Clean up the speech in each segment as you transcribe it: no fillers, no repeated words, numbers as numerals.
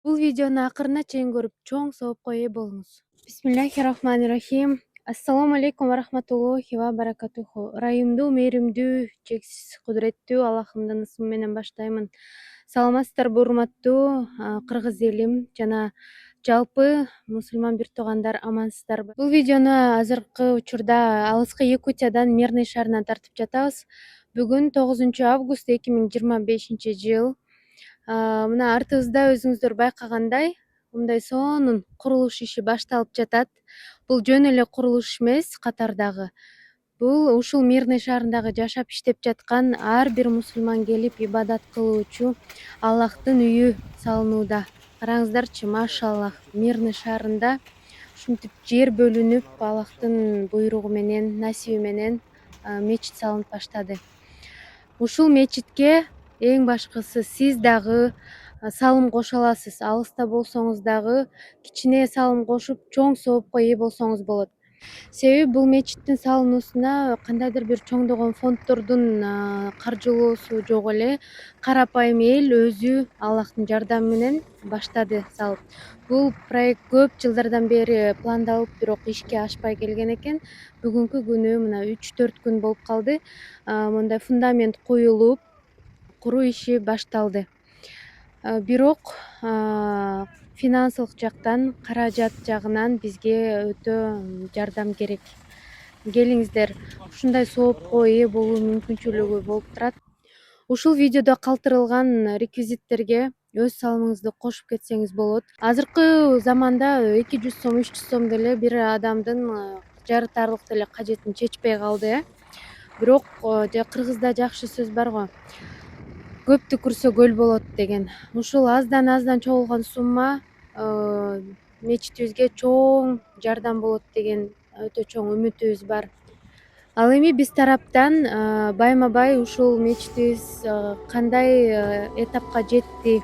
Бул видеону акырына чейин көрүп, чоң соопко ээ болуңуз. Бисмиллахи-рахмани-рахим. Ассаламу алейкум ва рахматуллахи ва баракатуху. Ырайымдуу, мээримдүү, чексиз кудуреттүү Аллахымдын ысымы менен баштаймын. Саламатсыздарбы, урматтуу кыргыз элим жана жалпы мусулман бир туугандар, амансыздарбы? Бул видеону азыркы учурда алыскы Якутиядан, Мирный шаарынан тартып жатабыз. Бүгүн 9 август 2025 жыл. Мына артыбызда өзүңүздөр байкагандай мындай сонун курулуш иши башталып жатат. Бул жөн эле курулуш эмес, катардагы бул ушул Мирный шаарындагы жашап иштеп жаткан ар бир мусулман келип ибадат кылуучу Аллахтын үйү салынууда. Караңыздарчы, машаллах, Мирный шаарында ушинтип жер бөлүнүп, Аллахтын буйругу менен, насиби менен мечит салынып баштады. Ушул мечитке эң башкысы сиз дагы салым кошо аласыз. Алыста болсоңуз дагы кичине салым кошуп, чоң соопко ээ болсоңуз болот. Себеби бул мечиттин салынуусуна кандайдыр бир чоңдогон фонддордун каржылоосу жок эле. Карапайым эл өзү Аллахтын жардамы менен баштады салып. Бул проект көп жылдардан бери пландалып, бирок ишке ашпай келген экен. Бүгүнкү күнү мына 3-4 күн болуп калды. Мындай фундамент коюлуп, куруу иши башталды. Бирок финансылык жактан, каражат жагынан бизге өтө жардам керек. Келиңиздер, ушундай соопко ээ болуу мүмкүнчүлүгү болуп турат. Ушул видеодо калтырылган реквизиттерге өз салымыңызды кошуп кетсеңиз болот. Азыркы заманда 200 сом, 300 сом деле бир адамдын жарытарлык деле кажетин чечпей калды, Бирок кыргызда жакшы сөз бар го. Көптү күрсө көл болот деген. Ушул аздан чогулган сумма мечитибизге чоң жардам болот деген өтө чоң үмүтүбүз бар. Ал эми биз тараптан байма-бай ушул мечитибиз кандай этапка жетти,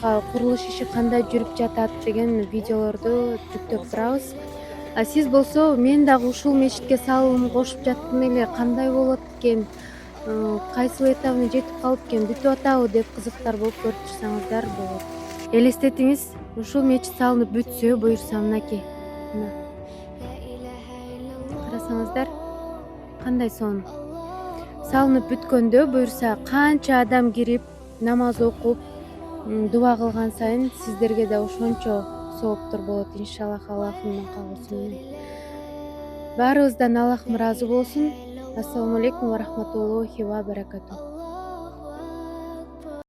курулуш иши кандай жүрүп жатат деген видеолорду жүктөп турабыз. Сиз болсо мен дагы ушул мечитке салым кошуп жаттым эле, кандай болот экен, кайсыл этабына жетип калып экен, бүтүп атабы деп кызыктар болуп көрүп турсаңыздар болот. Элестетиңиз, ушул мечит салынып бүтсө, буюрса мынакей. Карасаңыздар, кандай сонун. Салынып бүткөндө буюрса канча адам кирип, намаз окуп, дуба кылган сайын сиздерге да ошончо сооптор болот, иншаллах, Аллахымдын каалоосу менен. Баарыбыздан Аллахым ыраазы болсун. Ассаламу алейкум ва рахматуллахи ва баракатуху.